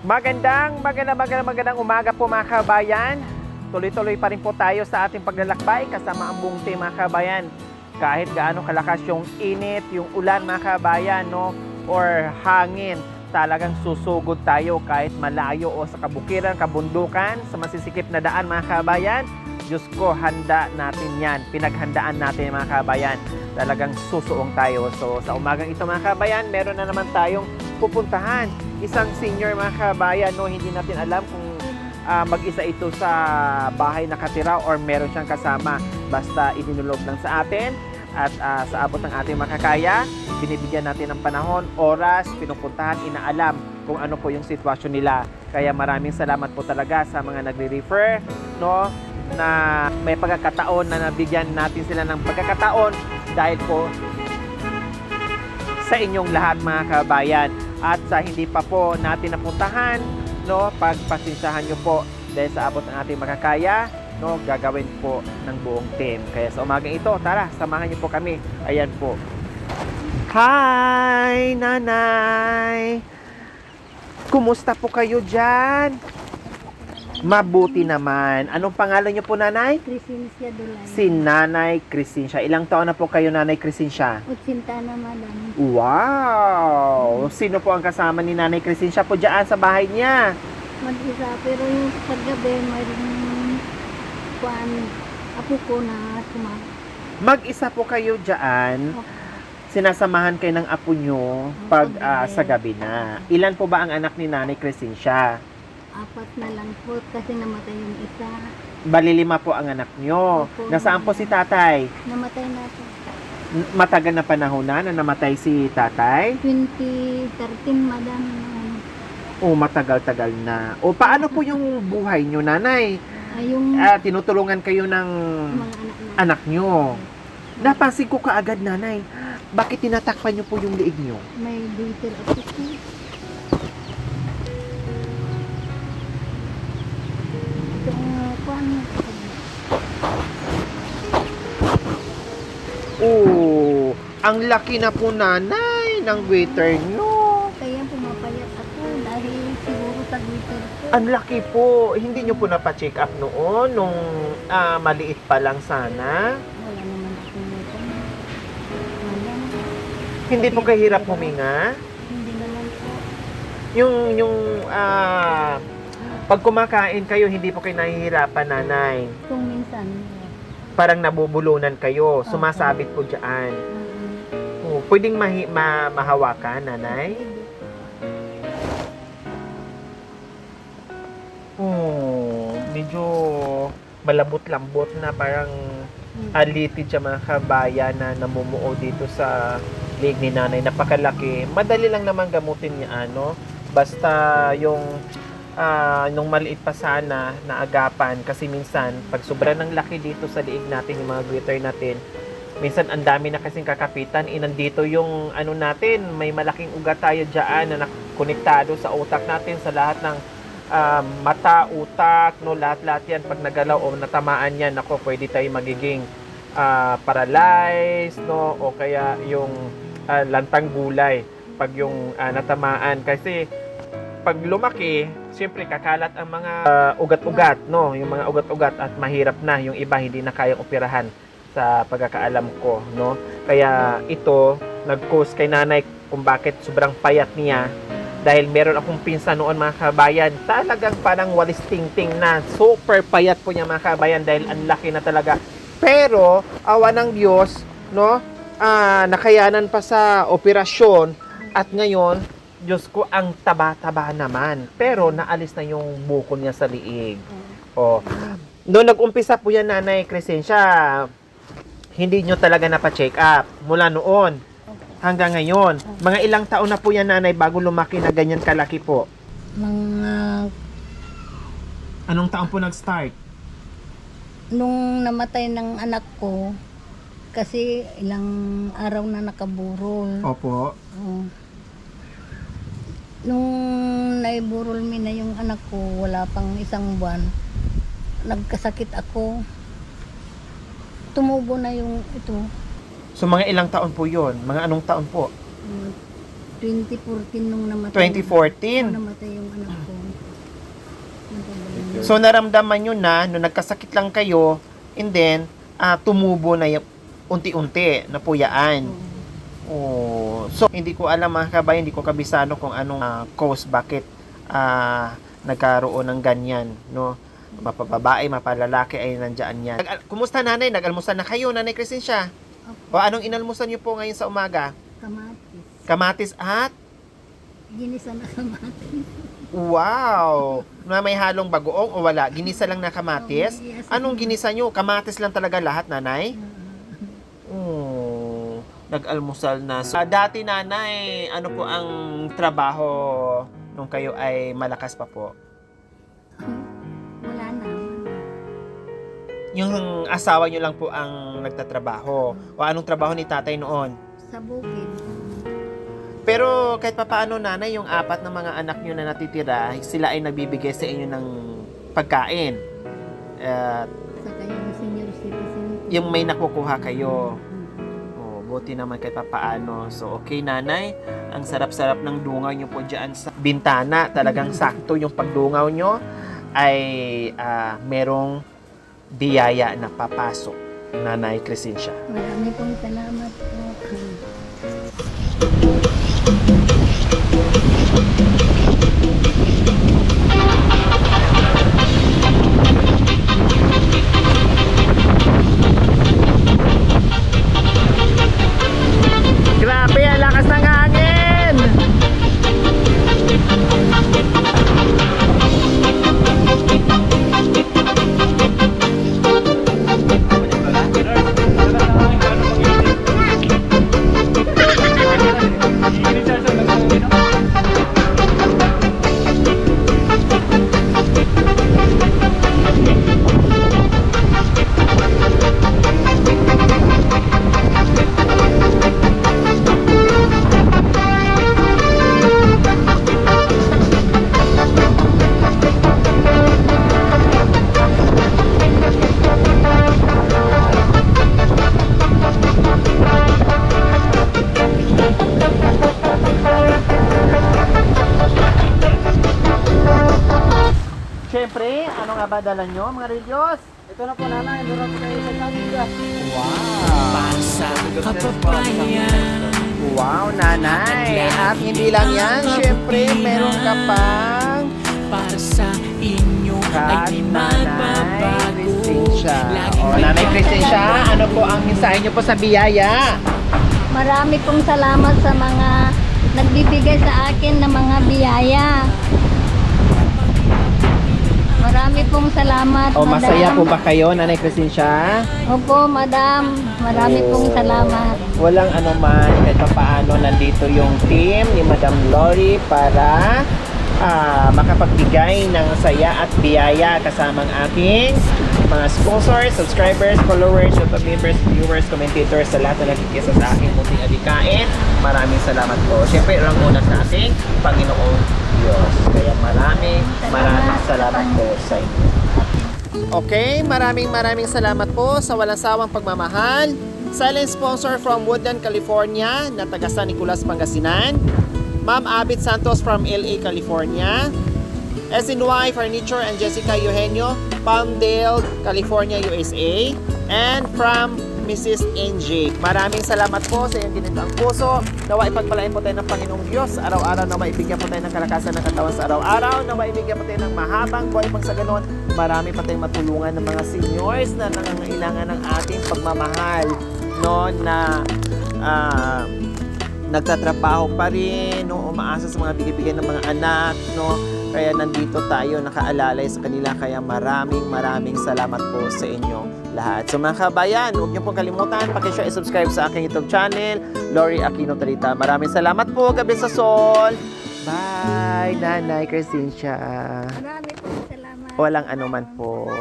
Magandang umaga po mga kabayan. Tuloy-tuloy pa rin po tayo sa ating paglalakbay kasama ang buong team mga kabayan. Kahit gaano kalakas yung init, yung ulan mga kabayan, no? Or hangin, talagang susugod tayo kahit malayo o sa kabukiran, kabundukan, sa masisikip na daan mga kabayan. Diyos ko, handa natin yan. Pinaghandaan natin mga kabayan. Talagang susuong tayo. So sa umagang ito mga kabayan, meron na naman tayong pupuntahan. Isang senior mga kabayan, no? Hindi natin alam kung mag-isa ito sa bahay nakatira or meron siyang kasama. Basta idinulog lang sa atin at sa abot ng ating makakaya, binibigyan natin ng panahon, oras, pinupuntahan, inaalam kung ano po yung sitwasyon nila. Kaya maraming salamat po talaga sa mga nagre-refer, no? Na may pagkakataon na nabigyan natin sila ng pagkakataon dahil po sa inyong lahat mga kabayan. At sa hindi pa po natin napuntahan, no, pagpasensyahan nyo po dahil sa abot ng ating makakaya, no, gagawin po ng buong team. Kaya sa umagang ito, tara, samahan nyo po kami. Ayan po. Hi, nanay! Kumusta po kayo dyan? Mabuti naman. Anong pangalan nyo po, nanay? Crescencia Dulay. Si Nanay Crescencia. Ilang taon na po kayo, Nanay Crescencia? 80 na, madam. Wow! Sino po ang kasama ni Nanay Crescencia po dyan sa bahay niya? Mag-isa, pero yung paggabi, mayroong kuan, apo ko na sumama. Mag-isa po kayo dyan. Sinasamahan kayo ng apo nyo pag sa gabi na. Ilan po ba ang anak ni Nanay Crescencia? 4 na lang po kasi namatay yung isa. Bali 5 po ang anak nyo. Opo. Nasaan po si tatay? Namatay na po. Matagal na panahon na namatay si tatay? 2013, madam. O matagal-tagal na. O paano po yung buhay nyo, nanay? Yung Tinutulungan kayo ng mga anak na. anak nyo. Napansin ko kaagad, nanay. Bakit tinatakpan nyo po yung liig nyo? May daughter ako po. Kuan. Oh, ang laki na po, nanay, ng waiter nyo. Kaya pumapayat ako dahil siguro sa daughter ko. Ang laki po. Hindi nyo po napacheck up noon nung maliit pa lang sana. Wala naman ako nito. Wala. Hindi po kahirap huminga. Hindi naman po. Yung pag kumakain kayo, hindi po kayo nahihirapan, nanay. Kung minsan, Parang nabubulunan kayo, sumasabit po dyan. Oh, pwedeng mahawakan, nanay? Oh, medyo malambot-lambot na parang alitid siya mga kabayan na namumuo dito sa leg ni nanay. Napakalaki. Madali lang naman gamutin niya, ano? Basta yung nung maliit pa sana na agapan kasi minsan pag sobra ng laki dito sa liig natin yung mga glitter natin, minsan ang dami na kasing kakapitan, nandito yung ano natin, may malaking ugat tayo dyan na nakonektado sa utak natin, sa lahat ng mata, utak, no, lahat-lahat yan pag nagalaw o natamaan yan, ako pwede tayo magiging paralyzed, no, o kaya yung lantang gulay pag yung natamaan kasi pag lumaki, siyempre kakalat ang mga ugat-ugat, no? Yung mga ugat-ugat at mahirap na yung iba hindi na kayang operahan sa pagkakaalam ko, no? Kaya ito nag-cause kay nanay kung bakit sobrang payat niya dahil meron akong pinsan noon mga kabayan, talagang parang walis tingting na super payat po niya mga kabayan dahil ang laki na talaga. Pero awa ng Diyos, no? Nakayanan pa sa operasyon at ngayon Diyos ko, ang taba-taba naman. Pero naalis na yung bukol niya sa liig. Oh. Noong nag-umpisa po yan, Nanay Crescencia, hindi nyo talaga napacheck up. Mula noon hanggang ngayon. Mga ilang taon na po yan, Nanay, bago lumaki na ganyan kalaki po? Mga Anong taon po nag-start? nung namatay ng anak ko, kasi ilang araw na nakaburol. Opo. Oo. Nung naiburol mi na yung anak ko, wala pang 1 buwan, nagkasakit ako. Tumubo na yung ito. So mga ilang taon po yun? Mga anong taon po? 2014 nung namatay. 2014. Nung namatay yung anak ko. Napabayan. So naramdaman nyo na, nung nagkasakit lang kayo, and then, tumubo na yung unti-unti, napuyaan. Oh. So, hindi ko alam mga kabayan, hindi ko kabisado kung anong cause, bakit nagkaroon ng ganyan, no? Mapababae, mapalalaki ay nandiyan yan. Kumusta nanay? Nag-almusal na kayo, nanay Crescencia? O anong inalmusan niyo po ngayon sa umaga? Kamatis. Kamatis at? Ginisa na kamatis. Wow! Na may halong bagoong o wala? Ginisa lang na kamatis? Anong ginisa nyo? Kamatis lang talaga lahat, nanay? Oh, nag-almusal na. So, dati nanay, ano po ang trabaho nung kayo ay malakas pa po? Wala na. Yung asawa nyo lang po ang nagtatrabaho. O anong trabaho ni tatay noon? Sa bukid. Pero kahit papaano nanay, yung apat na mga anak nyo na natitira, sila ay nagbibigay sa inyo ng pagkain. At Saka yung senior citizen. yung may nakukuha kayo. Oh, buti naman kahit papaano. So, okay nanay, ang sarap-sarap ng dungaw nyo po dyan sa bintana. Talagang sakto yung pagdungaw nyo ay merong biyaya na papasok. Nanay Crescencia. Marami pong salamat po. Grabe, ang lakas ng hangin! Siyempre, ano nga ba dala nyo, mga Relyos? Ito na po nanay, durang po kayo sa kanila. Wow, nanay. At hindi lang yan, siyempre, meron ka pang para sa inyo ay Nanay Crescencia. O, Nanay Crescencia, ano po ang mensahe nyo po sa biyaya? Marami pong salamat sa mga nagbibigay sa akin ng mga biyaya. Marami pong salamat, O, masaya madam. po ba kayo, Nanay Crescencia? Opo, madam. Marami pong salamat. Walang anuman, kahit pa paano nandito yung team ni Madam Lori para makapagbigay ng saya at biyaya kasamang aking mga sponsors, subscribers, followers, YouTube members, viewers, commentators, sa lahat na nakikisa sa aking munting adikain. Maraming salamat po. Siyempre, ang una sa ating Panginoong Diyos. Kaya maraming salamat po sa inyo. Okay, maraming salamat po sa walang sawang pagmamahal. Silent sponsor from Woodland, California, na taga San Nicolas, Pangasinan. Ma'am Abit Santos from LA, California. SNY Furniture and Jessica Eugenio, Palmdale, California, USA. And from Mrs. NJ. Maraming salamat po sa iyong ginitang puso. Nawa ipagpalain po tayo ng Panginoong Diyos. Araw-araw na maibigyan po tayo ng kalakasan ng katawan sa araw-araw. Na maibigyan po tayo ng mahabang buhay pang sa ganon. Marami pa tayong matulungan ng mga seniors na nangangailangan ng ating pagmamahal. No, na nagtatrabaho pa rin, no, umaasa sa mga bigay-bigay ng mga anak, no. Kaya nandito tayo nakaalalay sa kanila. Kaya maraming salamat po sa inyo lahat. So mga kabayan, huwag niyo pong kalimutan, paki-share and subscribe sa aking YouTube channel, Lori Aquino Talita. Maraming salamat po, gabi sa sol. Bye, Nanay Crescencia. Marami pong salamat. Walang anuman po.